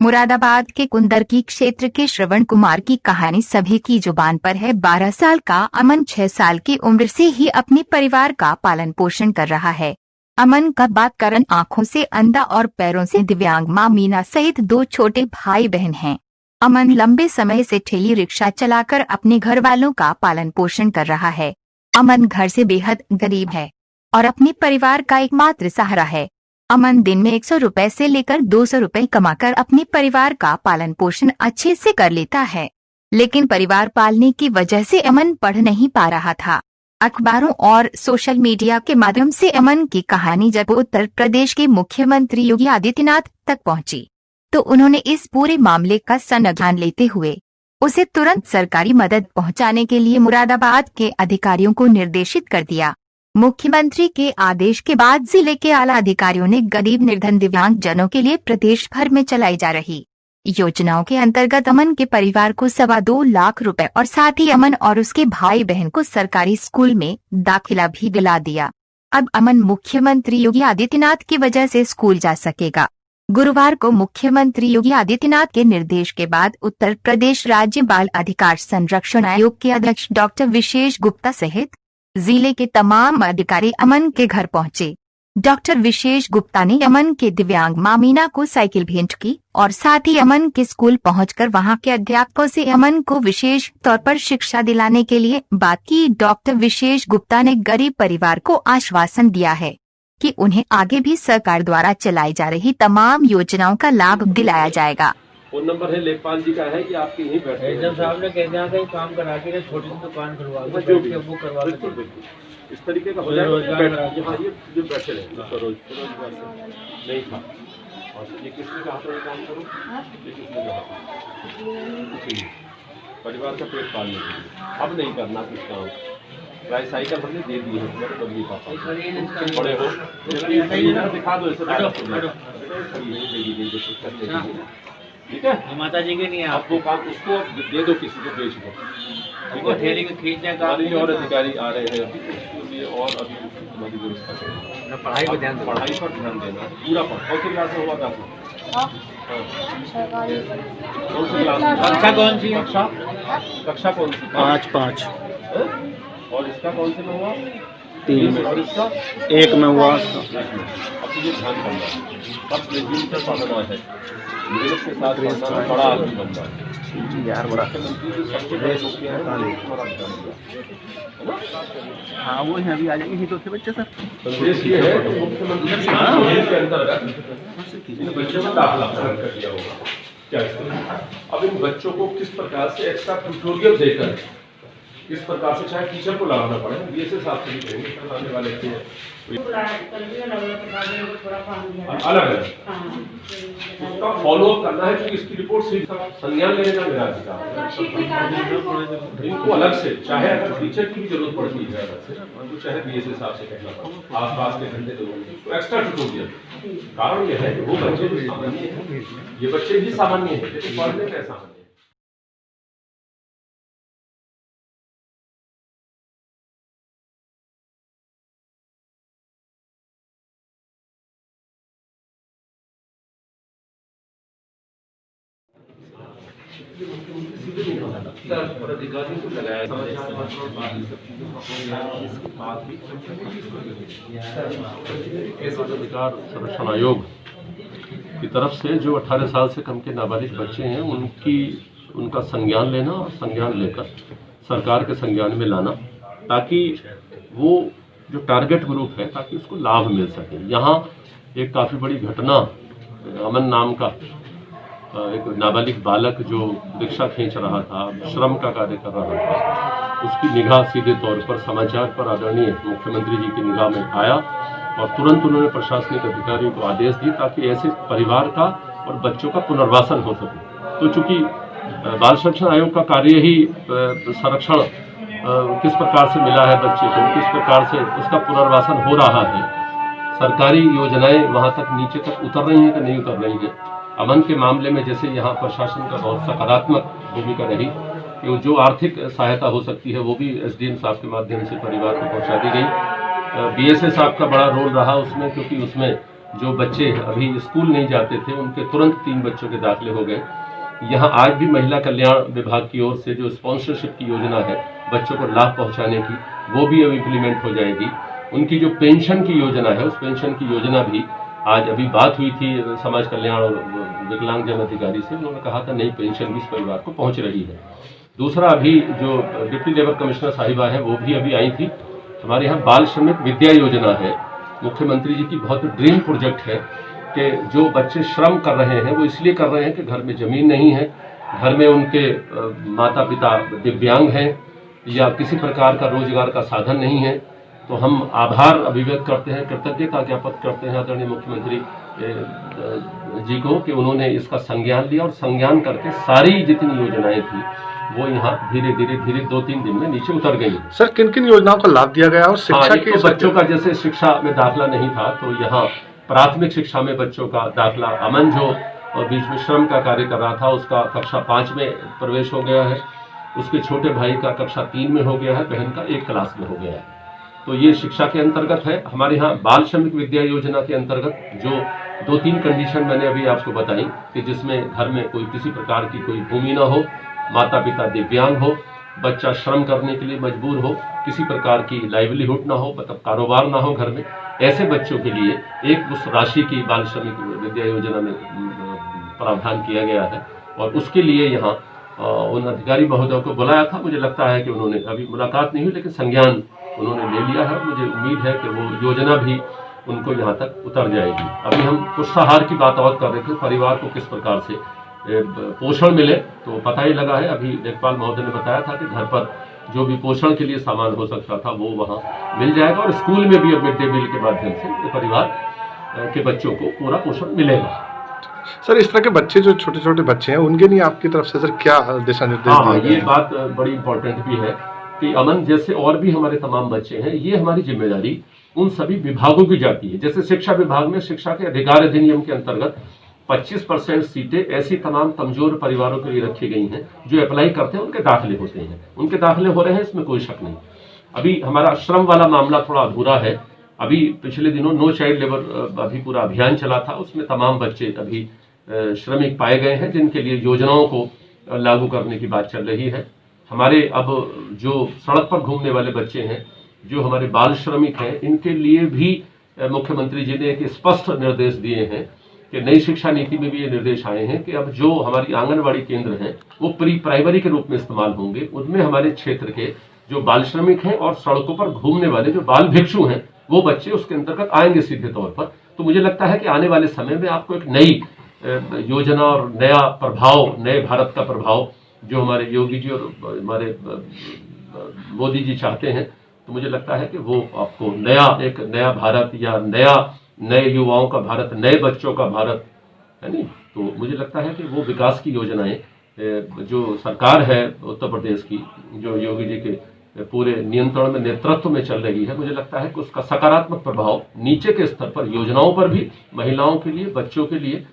मुरादाबाद के कुंदरकी क्षेत्र के श्रवण कुमार की कहानी सभी की जुबान पर है। 12 साल का अमन 6 साल की उम्र से ही अपने परिवार का पालन पोषण कर रहा है। अमन का बात करण आंखों से अंधा और पैरों से दिव्यांग मां मीना सहित 2 छोटे भाई बहन हैं। अमन लंबे समय से ठेली रिक्शा चलाकर अपने घर वालों का पालन पोषण कर रहा है। अमन घर से बेहद गरीब है और अपने परिवार का एकमात्र सहारा है। अमन दिन में 100 रुपए से लेकर 200 रुपए कमाकर अपने परिवार का पालन पोषण अच्छे से कर लेता है, लेकिन परिवार पालने की वजह से अमन पढ़ नहीं पा रहा था। अखबारों और सोशल मीडिया के माध्यम से अमन की कहानी जब उत्तर प्रदेश के मुख्यमंत्री योगी आदित्यनाथ तक पहुंची, तो उन्होंने इस पूरे मामले का संज्ञान लेते हुए उसे तुरंत सरकारी मदद पहुंचाने के लिए मुरादाबाद के अधिकारियों को निर्देशित कर दिया। मुख्यमंत्री के आदेश के बाद जिले के आला अधिकारियों ने गरीब निर्धन दिव्यांग जनों के लिए प्रदेश भर में चलाई जा रही योजनाओं के अंतर्गत अमन के परिवार को 2.25 लाख रुपए और साथ ही अमन और उसके भाई बहन को सरकारी स्कूल में दाखिला भी दिला दिया। अब अमन मुख्यमंत्री योगी आदित्यनाथ की वजह से स्कूल जा सकेगा। गुरुवार को मुख्यमंत्री योगी आदित्यनाथ के निर्देश के बाद उत्तर प्रदेश राज्य बाल अधिकार संरक्षण आयोग के अध्यक्ष डॉक्टर विशेष गुप्ता सहित जिले के तमाम अधिकारी अमन के घर पहुंचे। डॉक्टर विशेष गुप्ता ने अमन के दिव्यांग मां मीना को साइकिल भेंट की और साथ ही अमन के स्कूल पहुंचकर वहां के अध्यापकों से अमन को विशेष तौर पर शिक्षा दिलाने के लिए बात की। डॉक्टर विशेष गुप्ता ने गरीब परिवार को आश्वासन दिया है कि उन्हें आगे भी सरकार द्वारा चलाई जा रही तमाम योजनाओं का लाभ दिलाया जाएगा। फोन नंबर है लेखपाल जी का है कि आपके यहीं बैठे जब साहब ने कह दिया था काम करा के छोटी सी दुकान खुलवा दो, जो भी वो करवा बिल्कुल बिल्कुल इस तरीके का हो जाएगा। ये जो बैठे रहे रोजगार से नहीं था। और ये किसने कहा था ये काम करो, ये किसने कहा परिवार का पेट पालने के लिए। अब नहीं करना कुछ काम, प्राय साइकिल हमने दे दी है मेरे बदली पापा बड़े हो दिखा दो इसे ठीक है। माता जी के नहीं आप वो काम उसको दे दो, किसी को बेच दो, ठीक है। ठेली को खींचने का और अधिकारी आ रहे हैं अभी उसके लिए और अभी तुम्हारी व्यवस्था करेंगे। पढ़ाई पर ध्यान देना पूरा कौन सी क्लास में हुआ था? कौन सी क्लास? कक्षा कौन सी? कक्षा कौन सी? 5 और इसका कौन से में हुआ? 3 में और इसका 1 में हुआ। अब तुझे ध्यान करना है, अब रेजिमेंटल पढ़ना है, मेहनत के साथ पढ़ना, बड़ा आदमी बनना है यार। बड़ा मुख्यमंत्री जी सबसे बड़े मुखिया हैं, तुम्हारा ध्यान दिया। हाँ वो है, अभी आ जाएंगे तो थे बच्चे सर। संदेश ये है कि मुख्यमंत्री जी के अंतर्गत बच्चों में दाखिला कर दिया होगा। क्या अब इन बच्चों को किस प्रकार से एक्स्ट्रा ट्यूटोरियल देकर इस प्रकार से चाहे टीचर को लगाना पड़े, बीएसए साहब से भी करेंगे आने वाले थे अलग है उसका फॉलोअप करना है कि इसकी रिपोर्ट संज्ञान लेने का मेरा अधिकार है। इनको अलग से चाहे अगर टीचर की भी जरूरत पड़ती है अलग से, तो चाहे बीएसए साहब से कहना पड़े आसपास के घंटे तो एक्स्ट्रा ट्यूटोरियल। कारण यह है कि वो बच्चे भी सामान्य है, ये बच्चे भी सामान्य है लेकिन पढ़ने का सामान्य है। अधिकारियों को लगाया अधिकार संरक्षण आयोग की तरफ से जो 18 साल से कम के नाबालिग बच्चे हैं उनका संज्ञान लेना और संज्ञान लेकर सरकार के संज्ञान में लाना, ताकि वो जो टारगेट ग्रुप है ताकि उसको लाभ मिल सके। यहाँ एक काफ़ी बड़ी घटना, अमन नाम का एक नाबालिग बालक जो रिक्शा खींच रहा था, श्रम का कार्य कर रहा था, उसकी निगाह सीधे तौर पर समाचार पर आदरणीय मुख्यमंत्री जी की निगाह में आया और तुरंत उन्होंने प्रशासनिक अधिकारियों को आदेश दी ताकि ऐसे परिवार का और बच्चों का पुनर्वासन हो सके। तो चूंकि बाल संरक्षण आयोग का कार्य ही संरक्षण किस प्रकार से मिला है बच्चे को, किस प्रकार से उसका पुनर्वासन हो रहा है, सरकारी योजनाएं वहाँ तक नीचे तक उतर रही हैं कि नहीं उतर रही है। अमन के मामले में जैसे यहाँ प्रशासन का बहुत सकारात्मक भूमिका रही कि जो आर्थिक सहायता हो सकती है वो भी एसडीएम साहब के माध्यम से परिवार को पहुँचा दी गई। बीएसए साहब का बड़ा रोल रहा उसमें, क्योंकि उसमें जो बच्चे अभी स्कूल नहीं जाते थे उनके तुरंत 3 बच्चों के दाखिले हो गए। यहाँ आज भी महिला कल्याण विभाग की ओर से जो स्पॉन्सरशिप की योजना है बच्चों को लाभ पहुंचाने की, वो भी अब इम्प्लीमेंट हो जाएगी। उनकी जो पेंशन की योजना है उस पेंशन की योजना भी आज अभी बात हुई थी समाज कल्याण और विकलांगजन अधिकारी से, उन्होंने कहा था नई पेंशन भी इस परिवार को पहुंच रही है। दूसरा, अभी जो डिप्टी लेबर कमिश्नर साहिबा है वो भी अभी आई थी। हमारे यहाँ बाल श्रमिक विद्या योजना है, मुख्यमंत्री जी की बहुत ड्रीम प्रोजेक्ट है कि जो बच्चे श्रम कर रहे हैं वो इसलिए कर रहे हैं कि घर में जमीन नहीं है, घर में उनके माता पिता दिव्यांग हैं या किसी प्रकार का रोजगार का साधन नहीं है। तो हम आभार अभिव्यक्त करते हैं, कृतज्ञता ज्ञापन करते हैं आदरणीय मुख्यमंत्री जी को कि उन्होंने इसका संज्ञान लिया और संज्ञान करके सारी जितनी योजनाएं थी वो यहाँ धीरे धीरे 2-3 दिन में नीचे उतर गई। सर किन किन योजनाओं का लाभ दिया गया और शिक्षा के तो बच्चों का जैसे शिक्षा में दाखिला नहीं था तो यहाँ प्राथमिक शिक्षा में बच्चों का दाखला, अमन जो बीच में श्रम का कार्य कर रहा था उसका कक्षा 5 में प्रवेश हो गया है, उसके छोटे भाई का कक्षा 3 में हो गया है, बहन का 1 क्लास में हो गया है। तो ये शिक्षा के अंतर्गत है। हमारे यहाँ बाल श्रमिक विद्या योजना के अंतर्गत जो 2-3 कंडीशन मैंने अभी आपको बताई कि जिसमें घर में कोई किसी प्रकार की कोई भूमि ना हो, माता पिता दिव्यांग हो, बच्चा श्रम करने के लिए मजबूर हो, किसी प्रकार की लाइवलीहुड ना हो, मतलब कारोबार ना हो घर में, ऐसे बच्चों के लिए एक उस राशि की बाल श्रमिक विद्या योजना में प्रावधान किया गया है। और उसके लिए यहाँ उन अधिकारी महोदयों को बुलाया था। मुझे लगता है कि उन्होंने, अभी मुलाकात नहीं हुई लेकिन संज्ञान उन्होंने ले लिया है। मुझे उम्मीद है कि वो योजना भी उनको यहाँ तक उतर जाएगी। अभी हम पुष्टाहार की बात और कर रहे थे, परिवार को किस प्रकार से पोषण मिले, तो पता ही लगा है। अभी लेखपाल महोदय ने बताया था कि घर पर जो भी पोषण के लिए सामान हो सकता था वो वहाँ मिल जाएगा और स्कूल में भी अब मिड डे मील के माध्यम से परिवार के बच्चों को पूरा पोषण मिलेगा। सर इस तरह के बच्चे जो छोटे छोटे बच्चे हैं उनके लिए आपकी तरफ से सर क्या दिशा निर्देश दिए गए? ये बात बड़ी इंपॉर्टेंट भी है कि अमन जैसे और भी हमारे तमाम बच्चे हैं, ये हमारी जिम्मेदारी उन सभी विभागों की जाती है। जैसे शिक्षा विभाग में शिक्षा के अधिकार अधिनियम के अंतर्गत 25% सीटें ऐसी तमाम कमजोर परिवारों के लिए रखी गई हैं जो अप्लाई करते हैं उनके दाखिले होते हैं, उनके दाखिले हो रहे हैं, इसमें कोई शक नहीं। अभी हमारा श्रम वाला मामला थोड़ा अधूरा है। अभी पिछले दिनों नो चाइल्ड लेबर अभी पूरा अभियान चला था, उसमें तमाम बच्चे अभी श्रमिक पाए गए हैं जिनके लिए योजनाओं को लागू करने की बात चल रही है। हमारे अब जो सड़क पर घूमने वाले बच्चे हैं, जो हमारे बाल श्रमिक हैं, इनके लिए भी मुख्यमंत्री जी ने एक स्पष्ट निर्देश दिए हैं कि नई शिक्षा नीति में भी ये निर्देश आए हैं कि अब जो हमारी आंगनबाड़ी केंद्र हैं वो प्री प्राइमरी के रूप में इस्तेमाल होंगे। उनमें हमारे क्षेत्र के जो बाल श्रमिक हैं और सड़कों पर घूमने वाले जो बाल भिक्षु हैं वो बच्चे उसके अंतर्गत आएंगे सीधे तौर पर। तो मुझे लगता है कि आने वाले समय में आपको एक नई योजना और नया प्रभाव, नए भारत का प्रभाव जो हमारे योगी जी और हमारे मोदी जी चाहते हैं, तो मुझे लगता है कि वो आपको एक नया भारत या नए युवाओं का भारत, नए बच्चों का भारत है नहीं। तो मुझे लगता है कि वो विकास की योजनाएं जो सरकार है उत्तर प्रदेश की, जो योगी जी के पूरे नियंत्रण में, नेतृत्व में चल रही है, मुझे लगता है कि उसका सकारात्मक प्रभाव नीचे के स्तर पर योजनाओं पर भी, महिलाओं के लिए, बच्चों के लिए,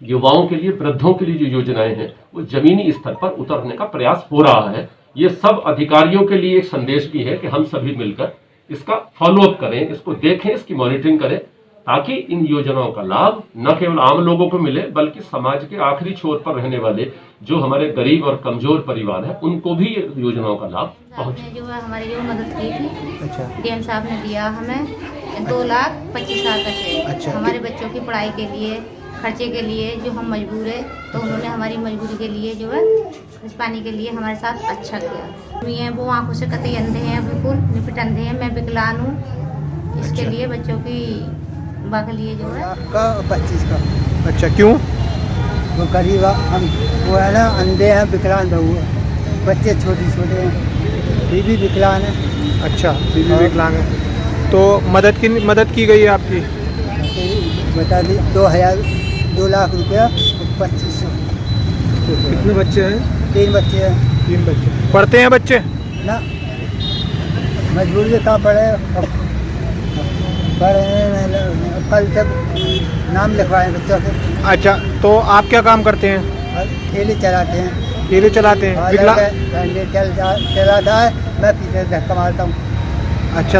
युवाओं के लिए, वृद्धों के लिए जो योजनाएं हैं वो जमीनी स्तर पर उतरने का प्रयास हो रहा है। ये सब अधिकारियों के लिए एक संदेश भी है कि हम सभी मिलकर इसका फॉलोअप करें, इसको देखें, इसकी मॉनिटरिंग करें, ताकि इन योजनाओं का लाभ न केवल आम लोगों को मिले बल्कि समाज के आखिरी छोर पर रहने वाले जो हमारे गरीब और कमजोर परिवार हैं उनको भी योजनाओं का लाभ पहुंचे। जो है हमारी जो मदद की थी, अच्छा, डीएम साहब ने दिया हमें 2,25,000 का चेक। अच्छा, हमारे बच्चों की पढ़ाई के लिए, खर्चे के लिए जो हम मजबूर है, तो उन्होंने हमारी मजबूरी के लिए जो है इस पानी के लिए हमारे साथ अच्छा किया। वो आंखों से कतई अंधे हैं, बिल्कुल निपट अंधे हैं, मैं विकलांग हूँ। इसके लिए बच्चों की के लिए जो है का 25 का। अच्छा, क्यों? वो करीब हम वो है ना, अंधे हैं, विकलांग हुए बच्चे, छोटे हैं, बीवी विकलांग है। अच्छा, बीवी विकलांग है। तो मदद की गई है आपकी? बता दी 2 लाख रुपया 2500। कितने बच्चे हैं? 3 बच्चे हैं। 3 बच्चे। पढ़ते हैं बच्चे? ना, मजबूरी से कहाँ पढ़े, कल तक नाम लिखवाए बच्चों के। अच्छा, तो आप क्या काम करते हैं? ठेले चलाते हैं। ठेले चलाते हैं? चलाता है, मैं पीछे धक्का मारता हूँ। अच्छा।